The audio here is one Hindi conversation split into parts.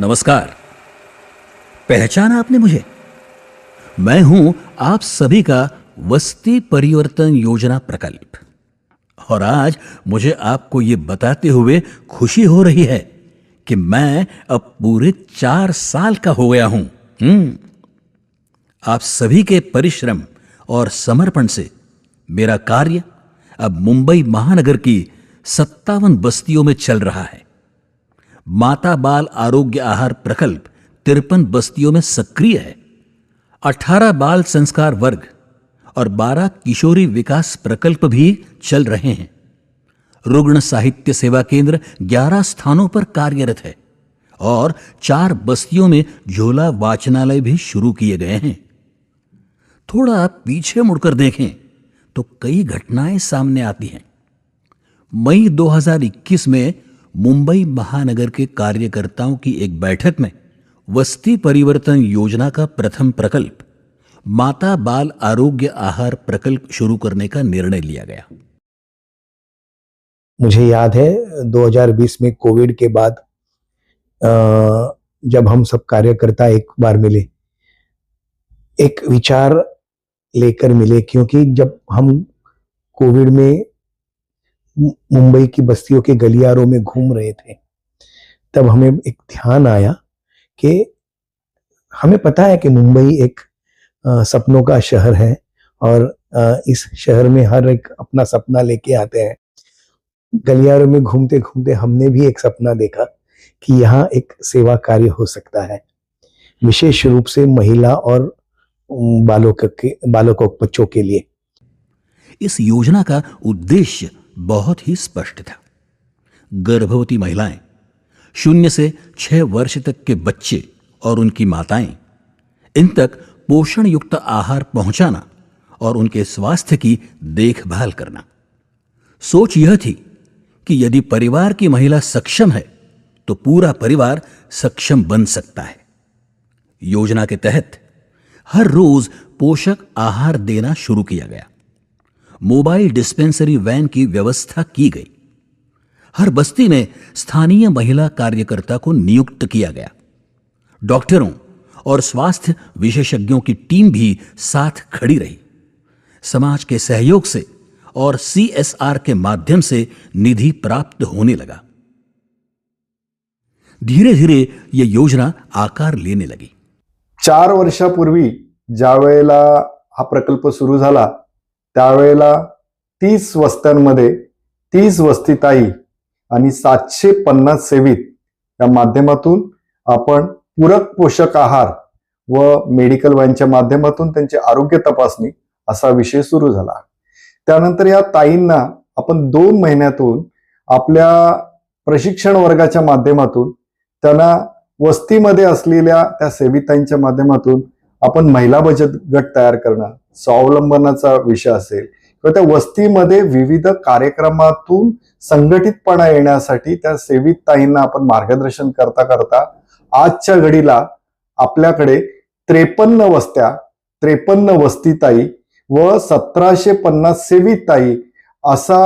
नमस्कार। पहचाना आपने मुझे? मैं हूं आप सभी का वस्ती परिवर्तन योजना प्रकल्प। और आज मुझे आपको ये बताते हुए खुशी हो रही है कि मैं अब पूरे 4 साल का हो गया हूं। आप सभी के परिश्रम और समर्पण से मेरा कार्य अब मुंबई महानगर की 57 बस्तियों में चल रहा है। माता बाल आरोग्य आहार प्रकल्प 53 बस्तियों में सक्रिय है। 18 बाल संस्कार वर्ग और 12 किशोरी विकास प्रकल्प भी चल रहे हैं। रुग्ण साहित्य सेवा केंद्र 11 स्थानों पर कार्यरत है और 4 बस्तियों में झोला वाचनालय भी शुरू किए गए हैं। थोड़ा आप पीछे मुड़कर देखें तो कई घटनाएं सामने आती हैं। मई 2021 में मुंबई महानगर के कार्यकर्ताओं की एक बैठक में वस्ती परिवर्तन योजना का प्रथम प्रकल्प माता बाल आरोग्य आहार प्रकल्प शुरू करने का निर्णय लिया गया। मुझे याद है 2020 में कोविड के बाद जब हम सब कार्यकर्ता एक बार मिले, एक विचार लेकर मिले, क्योंकि जब हम कोविड में मुंबई की बस्तियों के गलियारों में घूम रहे थे, तब हमें एक ध्यान आया कि हमें पता है कि मुंबई एक सपनों का शहर है और इस शहर में हर एक अपना सपना लेके आते हैं। गलियारों में घूमते घूमते हमने भी एक सपना देखा कि यहाँ एक सेवा कार्य हो सकता है, विशेष रूप से महिला और बालकों बच्चों के लिए। इस योजना का उद्देश्य बहुत ही स्पष्ट था। गर्भवती महिलाएं, 0 से 6 वर्ष तक के बच्चे और उनकी माताएं, इन तक पोषण युक्त आहार पहुंचाना और उनके स्वास्थ्य की देखभाल करना। सोच यह थी कि यदि परिवार की महिला सक्षम है तो पूरा परिवार सक्षम बन सकता है। योजना के तहत हर रोज पोषक आहार देना शुरू किया गया। मोबाइल डिस्पेंसरी वैन की व्यवस्था की गई। हर बस्ती में स्थानीय महिला कार्यकर्ता को नियुक्त किया गया। डॉक्टरों और स्वास्थ्य विशेषज्ञों की टीम भी साथ खड़ी रही। समाज के सहयोग से और CSR के माध्यम से निधि प्राप्त होने लगा। धीरे धीरे यह योजना आकार लेने लगी। 4 वर्षापूर्वी ज्या वेळेला हा प्रकल्प सुरू झाला त्यावेळेला 30 वस्त्यांमध्ये 30 वस्तीताई आणि 750 सेवित या माध्यमातून आपण पूरक पोषक आहार व मेडिकल व्हॅनच्या माध्यमातून त्यांची आरोग्य तपासणी असा विषय सुरू झाला। त्यानंतर या ताईंना आपण 2 महिन्यातून आपल्या प्रशिक्षण वर्गाच्या माध्यमातून त्यांना वस्तीमध्ये असलेल्या त्या सेवितांच्या माध्यमातून आपण महिला बचत गट तयार करणं, स्वावलंबनाचा विषय असेल किंवा त्या वस्तीमध्ये विविध कार्यक्रमातून संघटितपणा येण्यासाठी त्या सेवित ताईंना आपण मार्गदर्शन करता करता आजच्या घडीला आपल्याकडे 53 वस्त्या, 53 वस्तीताई व 1750 सेवित ताई असा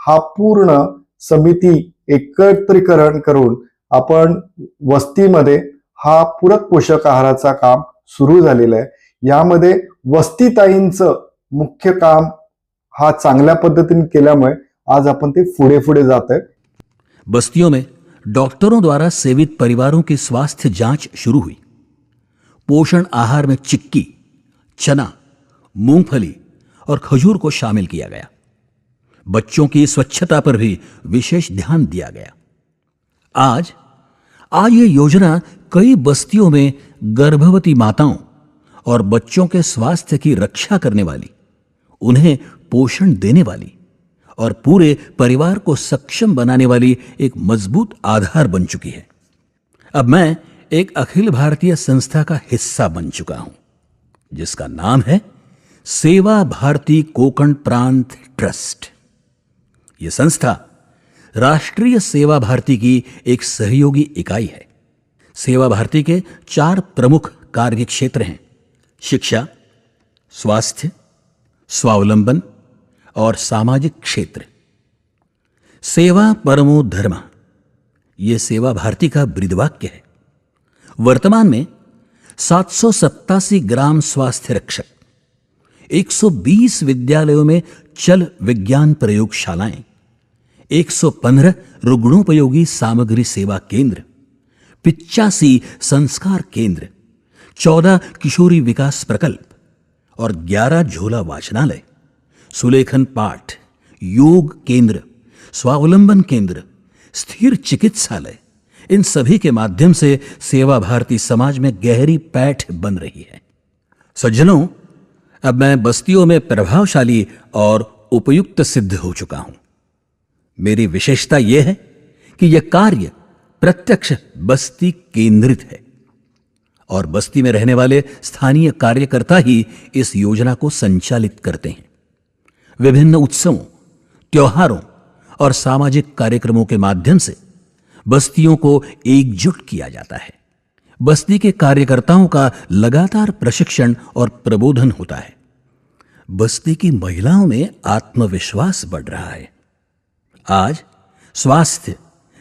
हा पूर्ण समिती एकत्रीकरण करून आपण वस्तीमध्ये हा पूरक पोषक आहाराचा काम सुरू झालेला आहे। यामध्ये वस्तीताईंचं मुख्य काम हा चांगल्या पद्धतीने केल्यामुळे आज आपण ते पुढे पुढे जात है। बस्तियों में डॉक्टरों द्वारा सेवित परिवारों की स्वास्थ्य जांच शुरू हुई। पोषण आहार में चिक्की, चना, मूंगफली और खजूर को शामिल किया गया। बच्चों की स्वच्छता पर भी विशेष ध्यान दिया गया। आज ये योजना कई बस्तियों में गर्भवती माताओं और बच्चों के स्वास्थ्य की रक्षा करने वाली, उन्हें पोषण देने वाली और पूरे परिवार को सक्षम बनाने वाली एक मजबूत आधार बन चुकी है। अब मैं एक अखिल भारतीय संस्था का हिस्सा बन चुका हूं जिसका नाम है सेवा भारती कोकण प्रांत ट्रस्ट। यह संस्था राष्ट्रीय सेवा भारती की एक सहयोगी इकाई है। सेवा भारती के 4 प्रमुख कार्य क्षेत्र हैं: शिक्षा, स्वास्थ्य, स्वावलंबन और सामाजिक क्षेत्र। सेवा परमो धर्म, यह सेवा भारती का ब्रीदवाक्य है। वर्तमान में 787 ग्राम स्वास्थ्य रक्षक, 120 विद्यालयों में चल विज्ञान प्रयोगशालाएं, 115 रुग्णोपयोगी सामग्री सेवा केंद्र, 85 संस्कार केंद्र, 14 किशोरी विकास प्रकल्प और 11 झोला वाचनालय, सुलेखन पाठ, योग केंद्र, स्वावलंबन केंद्र, स्थिर चिकित्सालय, इन सभी के माध्यम से सेवा भारती समाज में गहरी पैठ बन रही है। सज्जनों, अब मैं बस्तियों में प्रभावशाली और उपयुक्त सिद्ध हो चुका हूं। मेरी विशेषता यह है कि यह कार्य प्रत्यक्ष बस्ती केंद्रित है और बस्ती में रहने वाले स्थानीय कार्यकर्ता ही इस योजना को संचालित करते हैं। विभिन्न उत्सवों, त्योहारों और सामाजिक कार्यक्रमों के माध्यम से बस्तियों को एकजुट किया जाता है। बस्ती के कार्यकर्ताओं का लगातार प्रशिक्षण और प्रबोधन होता है। बस्ती की महिलाओं में आत्मविश्वास बढ़ रहा है। आज स्वास्थ्य,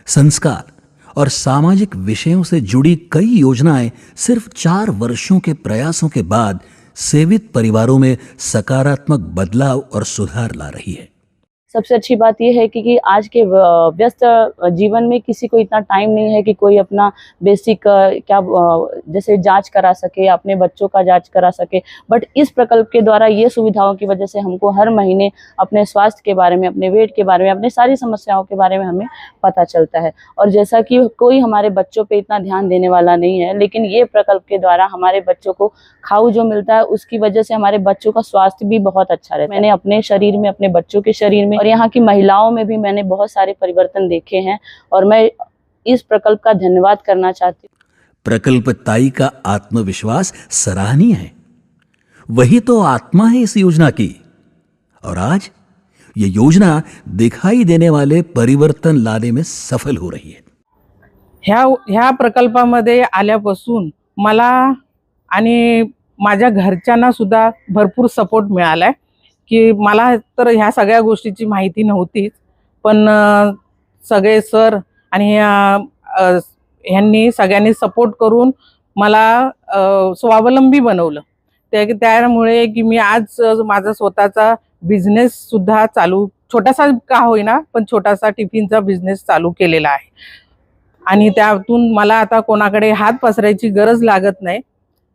संस्कार और सामाजिक विषयों से जुड़ी कई योजनाएं सिर्फ 4 वर्षों के प्रयासों के बाद सेवित परिवारों में सकारात्मक बदलाव और सुधार ला रही है। सबसे अच्छी बात यह है कि आज के व्यस्त जीवन में किसी को इतना टाइम नहीं है कि कोई अपना बेसिक जैसे जांच करा सके, अपने बच्चों का जांच करा सके। बट इस प्रकल्प के द्वारा ये सुविधाओं की वजह से हमको हर महीने अपने स्वास्थ्य के बारे में, अपने वेट के बारे में, अपने सारी समस्याओं के बारे में हमें पता चलता है। और जैसा कि कोई हमारे बच्चों पे इतना ध्यान देने वाला नहीं है, लेकिन ये प्रकल्प के द्वारा हमारे बच्चों को खाऊ जो मिलता है उसकी वजह से हमारे बच्चों का स्वास्थ्य भी बहुत अच्छा रहता है। मैंने अपने शरीर में, अपने बच्चों के शरीर में और यहाँ की महिलाओं में भी मैंने बहुत सारे परिवर्तन देखे हैं और मैं इस प्रकल्प का धन्यवाद करना चाहती हूँ। प्रकल्पताई का आत्मविश्वास सराहनीय है। वही तो आत्मा है इस योजना की। और आज ये योजना दिखाई देने वाले परिवर्तन लाने में सफल हो रही है। ह्या प्रकल्पामध्ये आल्यापासून मला आणि माझ्या घरच्यांना सुद्धा भरपूर सपोर्ट मिळालाय की मला तर ह्या सगळ्या गोष्टीची माहिती नव्हतीच, पण सगळे सर आणि ह्यांनी सगळ्यांनी सपोर्ट करून मला स्वावलंबी बनवलं। त्यामुळे की मी आज माझा स्वतःचा बिझनेस सुद्धा चालू, छोटासा का होईना पण छोटासा टिफिनचा बिझनेस चालू केलेला आहे आणि त्यातून मला आता कोणाकडे हात पसरायची गरज लागत नाही।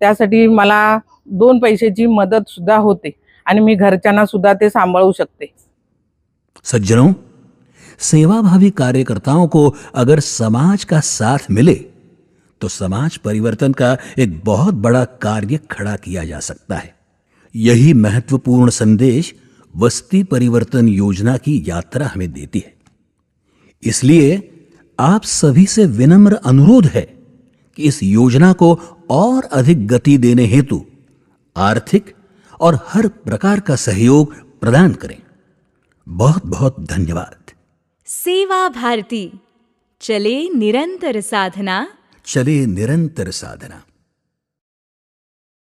त्यासाठी मला 2 पैशाची मदत सुद्धा होते आणि मी घरच्यांना सुद्धा ते सांभाळू शकते। सज्जनों, सेवाभावी कार्यकर्ताओं को अगर समाज का साथ मिले तो समाज परिवर्तन का एक बहुत बड़ा कार्य खड़ा किया जा सकता है। यही महत्वपूर्ण संदेश बस्ती परिवर्तन योजना की यात्रा हमें देती है। इसलिए आप सभी से विनम्र अनुरोध है कि इस योजना को और अधिक गति देने हेतु आर्थिक और हर प्रकार का सहयोग प्रदान करें। बहुत बहुत धन्यवाद। सेवा भारती, चले निरंतर साधना, चले निरंतर साधना।